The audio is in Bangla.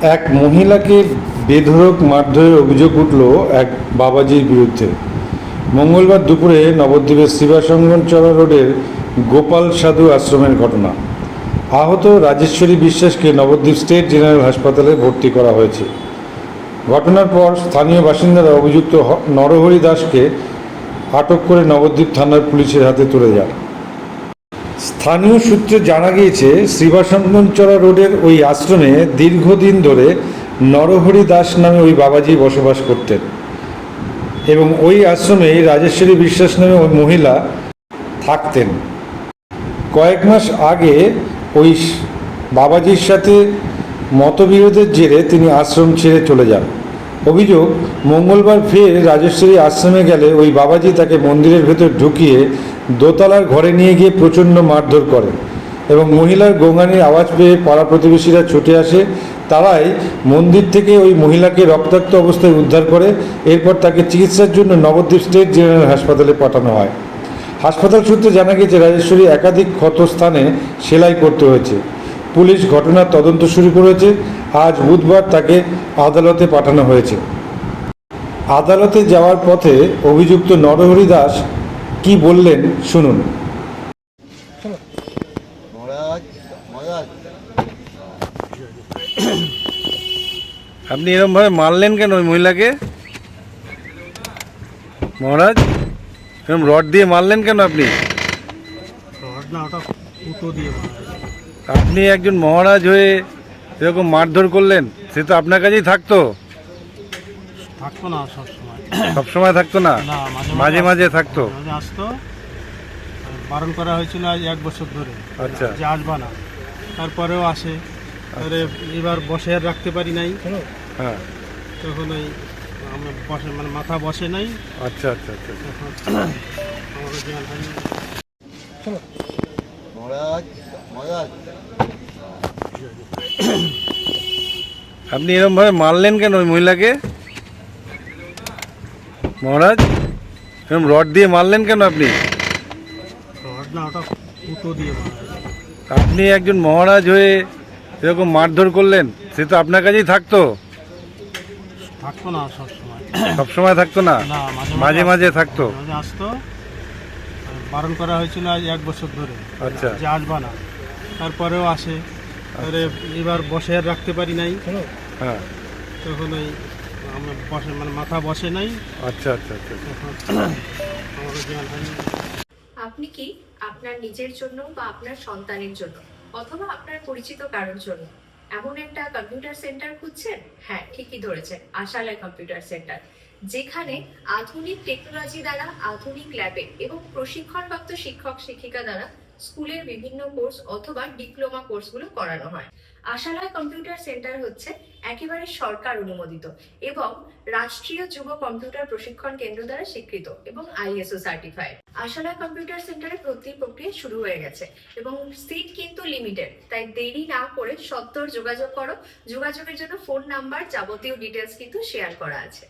এক মহিলাকে বেধড়ক মারধরের অভিযোগ উঠল এক বাবাজির বিরুদ্ধে। মঙ্গলবার দুপুরে নবদ্বীপের শিবাসঙ্গনচড়া রোডের গোপাল সাধু আশ্রমের ঘটনা। আহত রাজেশ্বরী বিশ্বাসকে নবদ্বীপ স্টেট জেনারেল হাসপাতালে ভর্তি করা হয়েছে। ঘটনার পর স্থানীয় বাসিন্দারা অভিযুক্ত নরহরি দাসকে আটক করে নবদ্বীপ থানার পুলিশের হাতে তুলে যান। স্থানীয় সূত্রে জানা গিয়েছে, শিবাসঙ্গনচড়া রোডের ওই আশ্রমে দীর্ঘদিন ধরে নরহরি দাস নামে ওই বাবাজি বসবাস করতেন এবং ওই আশ্রমেই রাজেশ্বরী বিশ্বাস নামে ওই মহিলা থাকতেন। কয়েক মাস আগে ওই বাবাজির সাথে মতবিরোধের জেরে তিনি আশ্রম ছেড়ে চলে যান। অভিযোগ, মঙ্গলবার ফের রাজেশ্বরী আশ্রমে গেলে ওই বাবাজি তাকে মন্দিরের ভেতর ঢুকিয়ে দোতলার ঘরে নিয়ে গিয়ে প্রচণ্ড মারধর করেন এবং মহিলার গোঙানির আওয়াজ পেয়ে পাড়া প্রতিবেশীরা ছুটে আসে। তারাই মন্দির থেকে ওই মহিলাকে রক্তাক্ত অবস্থায় উদ্ধার করে। এরপর তাকে চিকিৎসার জন্য নবদ্বীপ স্টেট জেনারেল হাসপাতালে পাঠানো হয়। হাসপাতাল সূত্রে জানা গেছে, রাজেশ্বরী একাধিক ক্ষত স্থানে সেলাই করতে হয়েছে। পুলিশ ঘটনার তদন্ত শুরু করেছে। আজ বুধবার তাকে আদালতে পাঠানো হয়েছে। আদালতে যাওয়ার পথে অভিযুক্ত নরহরি দাস কি বললেন শুনুন। আপনি এরকম ভাবে মারলেন কেন ওই মহিলাকে? মহারাজ, এরকম রড দিয়ে মারলেন কেন আপনি? আপনি একজন মহারাজ হয়ে এরকম মারধর করলেন, সে তো আপনার কাছেই থাকতো না সবসময়। সবসময় থাকতো না, মাঝে মাঝে থাকতো। আসতো, বারণ করা হয়েছিল আজ 1 বছর ধরে। আচ্ছা, যে আসবা না, তারপরেও আসে। এবার বসে আর রাখতে পারি নাই। হ্যাঁ, তখন ওই বসে মানে মাথা বসে নাই। আচ্ছা আচ্ছা আচ্ছা। আপনি এরকম ভাবে মারলেন কেন ওই মহিলাকে? মহারাজ, এরকম রড দিয়ে মারলেন কেন আপনি? আপনি একজন মহারাজ হয়ে এরকম মারধর করলেন, সে তো আপনার কাছেই থাকতো না সবসময়। সবসময় থাকতো না, মাঝে মাঝে থাকতো। আসতো, বারণ করা হয়েছিল আজ 1 বছর ধরে। আচ্ছা, যে আসবা না, তারপরেও আসে। এবার বসে আর রাখতে পারি নাই। হ্যাঁ, তখন ওই বসে মানে মাথা বসে নাই। আচ্ছা আচ্ছা আচ্ছা। আপনি কি আপনার নিজের জন্য বা আপনার সন্তানের জন্য অথবা আপনার পরিচিত কারোর জন্য এমন একটা কম্পিউটার সেন্টার খুঁজছেন? হ্যাঁ, ঠিকই ধরেছেন, আশালয় কম্পিউটার সেন্টার, যেখানে আধুনিক টেকনোলজি দ্বারা আধুনিক ল্যাবে এবং প্রশিক্ষণপ্রাপ্ত শিক্ষক শিক্ষিকা দ্বারা স্কুলের বিভিন্ন কোর্স অথবা ডিপ্লোমা কোর্সগুলো করানো হয়। আশালয় কম্পিউটার সেন্টার হচ্ছে একেবারে সরকার অনুমোদিত এবং রাষ্ট্রীয় যুব কম্পিউটার প্রশিক্ষণ কেন্দ্র দ্বারা স্বীকৃত এবং ISO সার্টিফাইড। আশালয় কম্পিউটার সেন্টারে ভর্তি প্রক্রিয়া শুরু হয়ে গেছে এবং সিট কিন্তু লিমিটেড, তাই দেরি না করে সত্বর যোগাযোগ করো। যোগাযোগের জন্য ফোন নাম্বার, যাবতীয় ডিটেলস কিন্তু শেয়ার করা আছে।